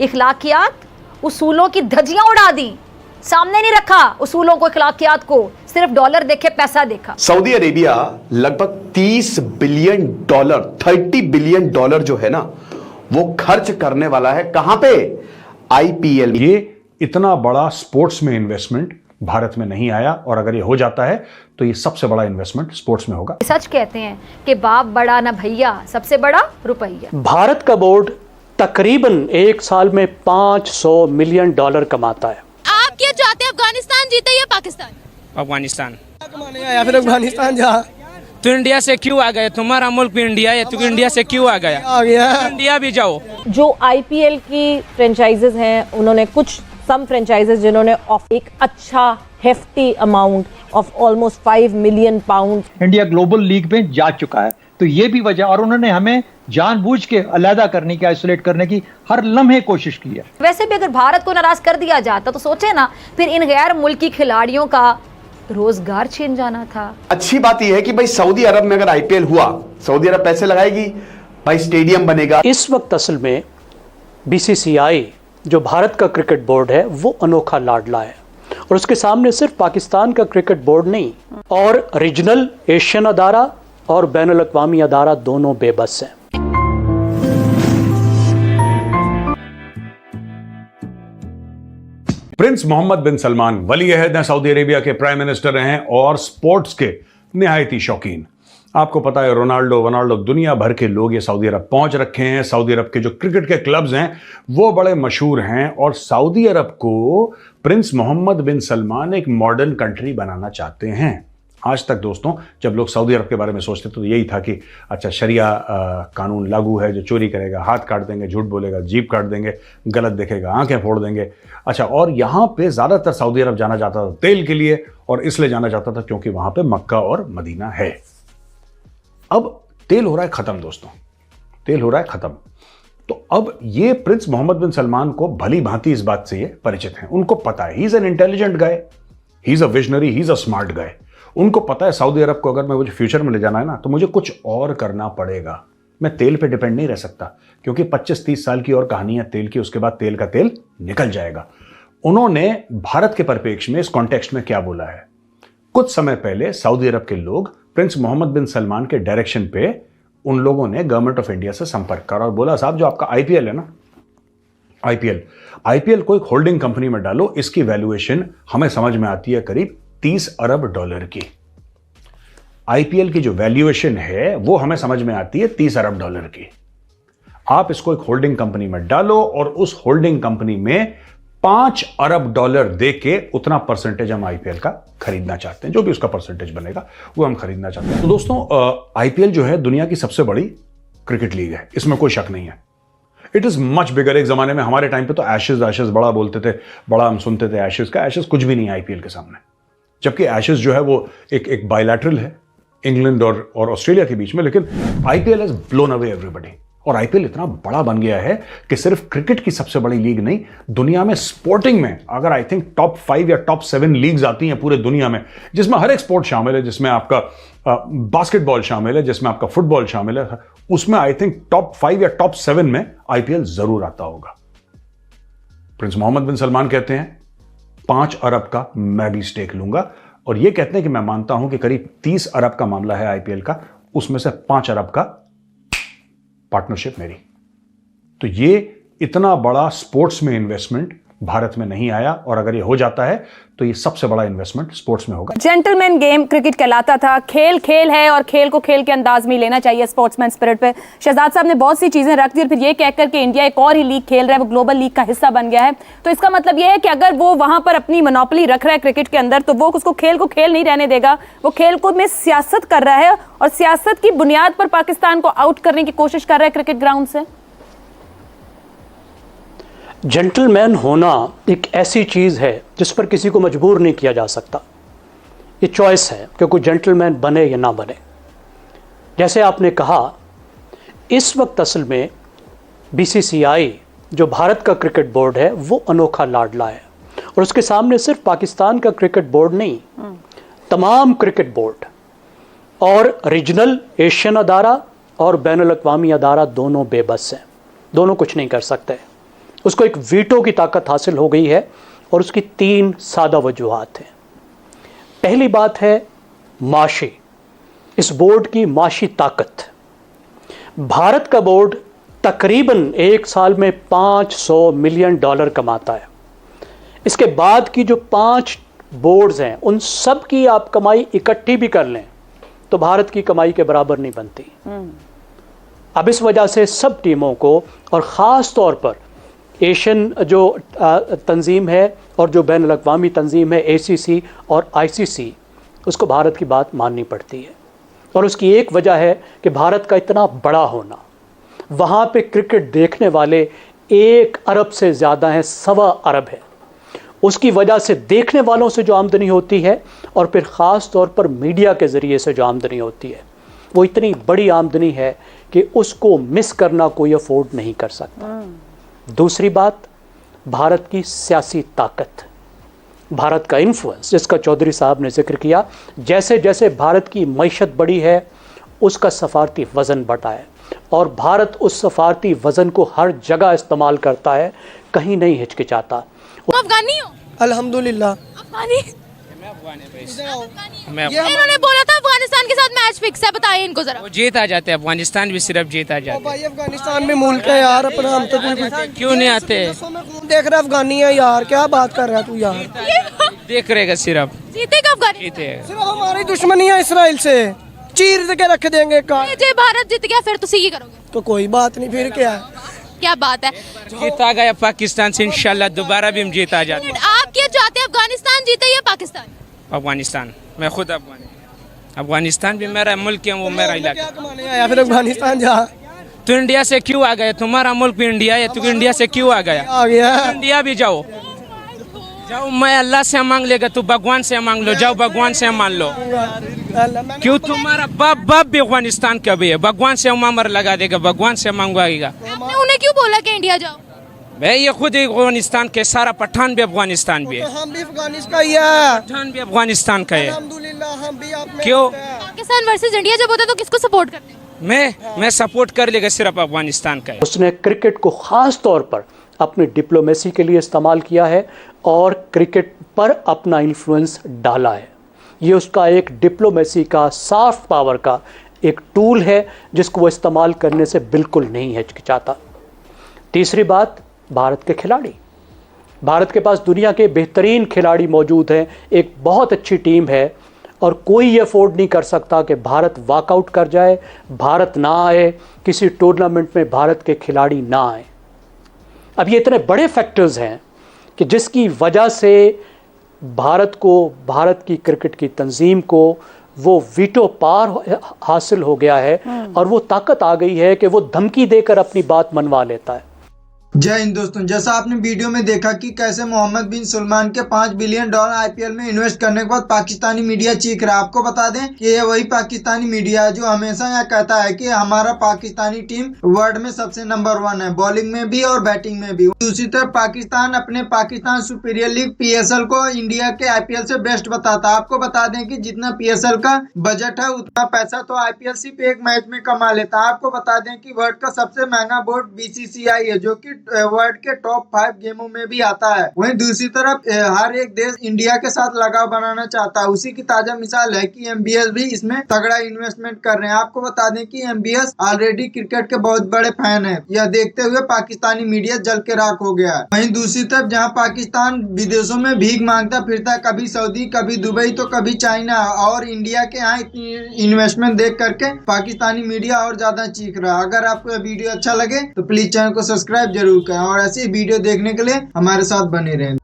इखलाकियात, उसूलों की धज्जियां उड़ा दी, सामने नहीं रखा उसूलों को, इखलाकियात को, सिर्फ डॉलर देखे, पैसा देखा। सऊदी अरेबिया लगभग 30 बिलियन डॉलर, 30 बिलियन डॉलर जो है ना, वो खर्च करने वाला है कहां पे? आईपीएल। ये इतना बड़ा स्पोर्ट्स में इन्वेस्टमेंट भारत में नहीं आया, और अगर ये हो जाता है तो ये सबसे बड़ा इन्वेस्टमेंट स्पोर्ट्स में होगा। सच कहते हैं कि बाप बड़ा ना भैया, सबसे बड़ा रुपया। भारत का बोर्ड तकरीबन एक साल में $500 मिलियन कमाता है। आप क्या चाहते हैं, अफगानिस्तान जीते या पाकिस्तान? अफगानिस्तान। या फिर अफगानिस्तान जा तो इंडिया से क्यों आ गए? तुम्हारा मुल्क भी इंडिया है, तो इंडिया से क्यों आ गया? आ गया तो इंडिया भी जाओ। जो आईपीएल की फ्रेंचाइजेज हैं, उन्होंने कुछ सम फ्रेंचाइजेज जिन्होंने ऑफ एक अच्छा hefty amount of almost 5 million pound India global league में जा चुका है, तो ये भी वजह, और उन्होंने हमें जानबूझ के अलहदा करने की, आइसोलेट करने की हर लम्हे कोशिश की है। वैसे भी अगर भारत को नाराज कर दिया जाता तो सोचे ना, फिर इन गैर मुल्की खिलाड़ियों का रोजगार छीन जाना था। अच्छी बात यह है कि भाई सऊदी अरब में अगर आईपीएल हुआ, सऊदी अरब पैसे लगाएगी, भाई स्टेडियम बनेगा। इस वक्त असल में बीसीसीआई जो भारत का क्रिकेट बोर्ड है वो अनोखा लाडला है, और उसके सामने सिर्फ पाकिस्तान का क्रिकेट बोर्ड नहीं, और रीजनल एशियन अदारा और बैनुल अक़वामी अदारा दोनों बेबस हैं। प्रिंस मोहम्मद बिन सलमान वली अहद हैं, सऊदी अरेबिया के प्राइम मिनिस्टर हैं और स्पोर्ट्स के निहायती शौकीन। आपको पता है रोनाल्डो दुनिया भर के लोग ये सऊदी अरब पहुंच रखे हैं। सऊदी अरब के जो क्रिकेट के क्लब्स हैं वो बड़े मशहूर हैं, और सऊदी अरब को प्रिंस मोहम्मद बिन सलमान एक मॉडर्न कंट्री बनाना चाहते हैं। आज तक दोस्तों जब लोग सऊदी अरब के बारे में सोचते तो यही था कि अच्छा शरिया कानून लागू है, जो चोरी करेगा हाथ काट देंगे, झूठ बोलेगा जीभ काट देंगे, गलत देखेगा आंखें फोड़ देंगे। अच्छा, और यहाँ पे ज़्यादातर सऊदी अरब जाना जाता था तेल के लिए, और इसलिए जाना जाता था क्योंकि वहाँ पे मक्का और मदीना है। अब तेल हो रहा है ख़त्म दोस्तों, तेल हो रहा है ख़त्म। तो अब ये प्रिंस मोहम्मद बिन सलमान को भली भांति इस बात से ये परिचित हैं। उनको पता है, he is an intelligent guy, he is a visionary, he is a smart guy. उनको पता है सऊदी अरब को अगर मैं मुझे फ्यूचर में ले जाना है ना, तो मुझे कुछ और करना पड़ेगा। मैं तेल पे डिपेंड नहीं रह सकता, क्योंकि 25-30 साल की और कहानी है तेल की, उसके बाद तेल का तेल निकल जाएगा। उन्होंने भारत के परिप्रेक्ष्य में इस कॉन्टेक्स्ट में क्या बोला है? कुछ समय पहले सऊदी अरब के लोग प्रिंस मोहम्मद बिन सलमान के डायरेक्शन पे उन लोगों ने गवर्नमेंट ऑफ इंडिया से संपर्क करा और बोला, साहब जो आपका आईपीएल है ना, आईपीएल को एक होल्डिंग कंपनी में डालो, इसकी वैल्यूएशन हमें समझ में आती है करीब $30 अरब की। आईपीएल की जो वैल्यूएशन है वो हमें समझ में आती है $30 अरब की। आप इसको एक होल्डिंग कंपनी में डालो, और उस होल्डिंग कंपनी में $5 अरब दे के उतना परसेंटेज हम आईपीएल का खरीदना चाहते हैं। जो भी उसका परसेंटेज बनेगा वो हम खरीदना चाहते हैं। तो दोस्तों आईपीएल जो है दुनिया की सबसे बड़ी क्रिकेट लीग है, इसमें कोई शक नहीं है। It is much bigger. एक जमाने में हमारे टाइम पे तो एशेज बड़ा बोलते थे, बड़ा हम सुनते थे एशेज का। एशेज कुछ भी नहीं है आईपीएल के सामने, जबकि एशेज जो है वो एक बायलैटरल है इंग्लैंड और ऑस्ट्रेलिया के बीच में। लेकिन IPL has blown away everybody, और आईपीएल इतना बड़ा बन गया है कि सिर्फ क्रिकेट की सबसे बड़ी लीग नहीं, दुनिया में स्पोर्टिंग में अगर आई थिंक टॉप 5 या टॉप 7 लीग्स आती हैं पूरे दुनिया में, जिसमें हर एक स्पोर्ट शामिल है, जिसमें आपका बास्केटबॉल शामिल है, जिसमें आपका फुटबॉल शामिल है, उसमें आई थिंक टॉप 5 या टॉप 7 में आईपीएल जरूर आता होगा। प्रिंस मोहम्मद बिन सलमान कहते हैं 5 अरब का मैं भी स्टेक लूंगा, और ये कहते हैं कि मैं मानता हूं कि करीब 30 अरब का मामला है आईपीएल का, उसमें से 5 अरब का पार्टनरशिप मेरी। तो ये इतना बड़ा स्पोर्ट्स में इन्वेस्टमेंट भारत में नहीं आया, और अगर ये हो जाता है तो ये सबसे बड़ा इन्वेस्टमेंट स्पोर्ट्स में होगा। जेंटलमैन गेम क्रिकेट कहलाता था। खेल खेल है, और खेल को खेल के अंदाज में लेना चाहिए, स्पोर्ट्समैन स्पिरिट पे। शहजाद साहब ने बहुत सी चीजें रख दी, और फिर ये कहकर के इंडिया एक और ही लीग खेल रहा है, वो ग्लोबल लीग का हिस्सा बन गया है। तो इसका मतलब ये है कि अगर वो वहां पर अपनी मोनोपोली रख रहा है क्रिकेट के अंदर, तो वो उसको खेल नहीं रहने देगा। वो खेल को में सियासत कर रहा है, और सियासत की बुनियाद पर पाकिस्तान को आउट करने की कोशिश कर रहा है क्रिकेट ग्राउंड से। जेंटलमैन होना एक ऐसी चीज़ है जिस पर किसी को मजबूर नहीं किया जा सकता। ये चॉइस है कि कोई जेंटलमैन बने या ना बने। जैसे आपने कहा, इस वक्त असल में बीसीसीआई जो भारत का क्रिकेट बोर्ड है वो अनोखा लाडला है, और उसके सामने सिर्फ पाकिस्तान का क्रिकेट बोर्ड नहीं, तमाम क्रिकेट बोर्ड और रीजनल एशियन अदारा और बैनुल अक़वामी अदारा दोनों बेबस हैं, दोनों कुछ नहीं कर सकते। उसको एक वीटो की ताकत हासिल हो गई है और उसकी 3 सादा वजूहात हैं। पहली बात है माशी, इस बोर्ड की माशी ताकत। भारत का बोर्ड तकरीबन एक साल में $500 मिलियन कमाता है। इसके बाद की जो 5 बोर्ड्स हैं उन सब की आप कमाई इकट्ठी भी कर लें तो भारत की कमाई के बराबर नहीं बनती। अब इस वजह से सब टीमों को और ख़ास तौर पर एशियन जो तंजीम है और जो बैन अल-अक़वामी तंजीम है ACC और ICC, उसको भारत की बात माननी पड़ती है। और उसकी एक वजह है कि भारत का इतना बड़ा होना। वहाँ पे क्रिकेट देखने वाले 1 अरब से ज़्यादा हैं, 1.25 अरब है। उसकी वजह से देखने वालों से जो आमदनी होती है और फिर ख़ास तौर पर मीडिया के ज़रिए से जो आमदनी होती है वो इतनी बड़ी आमदनी है कि उसको मिस करना कोई अफोर्ड नहीं कर सकता। दूसरी बात, भारत की सियासी ताकत, भारत का इन्फ्लुएंस जिसका चौधरी साहब ने जिक्र किया। जैसे जैसे भारत की मईशत बढ़ी है उसका सफारती वज़न बढ़ा है और भारत उस सफारती वज़न को हर जगह इस्तेमाल करता है, कहीं नहीं हिचकिचाता। अफगानी हो? अल्हम्दुलिल्लाह। अफगानी? इन्होंने बोला था अफगानिस्तान के साथ मैच फिक्स है, बताइए इनको जरा। वो जीत आ जाते हैं, अफगानिस्तान भी सिर्फ जीत आ जाते भाई अफगानिस्तान में मुल्क है यार अपना, हम तो बिल्कुल क्यों नहीं आते? देख रहे अफगानी है यार, क्या बात कर रहा है तू यार। देख रहेगा सिर्फ जीतेगा अफगानिस्तान? जीते। सिर्फ हमारी दुश्मनी है इसराइल से, चीर के रख देंगे का। जे भारत जीत गया फिर तुसी की करोगे? तो कोई बात नहीं, फिर क्या है। क्या बात है। जीता गया पाकिस्तान से, इंशाल्लाह दोबारा भी हम जीता जाते। आप क्या चाहते हैं, अफगानिस्तान जीते या पाकिस्तान? अफगानिस्तान। मैं खुद अफगानिस्तान भी मेरा मुल्क है, वो मेरा इलाका। आया फिर अफगानिस्तान जा। तो इंडिया से क्यों आ गए? तुम्हारा मुल्क भी इंडिया है, तू इंडिया से क्यों आ गया? आ गया इंडिया भी जाओ जाओ, मैं अल्लाह से मांग लेगा, तू भगवान से मांग लो, जाओ भगवान से मान लो। क्यों तुम्हारा बाप भी अफगानिस्तान का भी है, भगवान से उमर लगा देगा, भगवान से मांगवाएगा। आपने उन्हें क्यों बोला कि इंडिया जाओ? भाई ये खुद अफगानिस्तान के, सारा पठान भी अफगानिस्तान भी है, हम भी अफगानिस्तान का ही है, पठान भी अफगानिस्तान का है। अल्हम्दुलिल्लाह हम भी आप में क्यों? पाकिस्तान वर्सेस इंडिया जब होता है तो किसको सपोर्ट करते हैं? मैं सपोर्ट कर लेगा सिर्फ अफगानिस्तान का है। उसने क्रिकेट को ख़ास तौर पर अपनी डिप्लोमेसी के लिए इस्तेमाल किया है और क्रिकेट पर अपना इन्फ्लुएंस डाला है। ये उसका एक डिप्लोमेसी का, सॉफ्ट पावर का एक टूल है जिसको वो इस्तेमाल करने से बिल्कुल नहीं हिचकिचाता। तीसरी बात, भारत के खिलाड़ी। भारत के पास दुनिया के बेहतरीन खिलाड़ी मौजूद हैं, एक बहुत अच्छी टीम है और कोई ये अफोर्ड नहीं कर सकता कि भारत वॉकआउट कर जाए, भारत ना आए, किसी टूर्नामेंट में भारत के खिलाड़ी ना आए। अब ये इतने बड़े फैक्टर्स हैं कि जिसकी वजह से भारत को, भारत की क्रिकेट की तंजीम को वो वीटो पार हासिल हो गया है और वो ताकत आ गई है कि वो धमकी देकर अपनी बात मनवा लेता है। जय हिंद दोस्तों, जैसा आपने वीडियो में देखा कि कैसे मोहम्मद बिन सलमान के $5 बिलियन IPL में इन्वेस्ट करने के बाद पाकिस्तानी मीडिया चीख रहा है। आपको बता दें कि ये वही पाकिस्तानी मीडिया है जो हमेशा यह कहता है कि हमारा पाकिस्तानी टीम वर्ल्ड में सबसे नंबर 1 है, बॉलिंग में भी और बैटिंग में भी। दूसरी तरफ पाकिस्तान अपने पाकिस्तान सुपीरियर लीग PSL को इंडिया के IPL से बेस्ट बताता है। आपको बता दें कि जितना PSL का बजट है उतना पैसा तो IPL सिर्फ एक मैच में कमा लेता है। आपको बता दें कि वर्ल्ड का सबसे महंगा बोर्ड BCCI है जो कि वर्ल्ड के टॉप 5 गेमों में भी आता है। वहीं दूसरी तरफ हर एक देश इंडिया के साथ लगाव बनाना चाहता है। उसी की ताजा मिसाल है कि MBS भी इसमें तगड़ा इन्वेस्टमेंट कर रहे हैं। आपको बता दें कि MBS ऑलरेडी क्रिकेट के बहुत बड़े फैन है। यह देखते हुए पाकिस्तानी मीडिया जल के राख हो गया है। वहीं दूसरी तरफ जहां पाकिस्तान विदेशों में भीख मांगता फिरता, कभी सऊदी, कभी दुबई, तो कभी चाइना, और इंडिया के यहाँ इतनी इन्वेस्टमेंट देख करके पाकिस्तानी मीडिया और ज्यादा चीख रहा है। अगर आपको वीडियो अच्छा लगे तो प्लीज चैनल को सब्सक्राइब जरूर करें और ऐसी वीडियो देखने के लिए हमारे साथ बने रहें।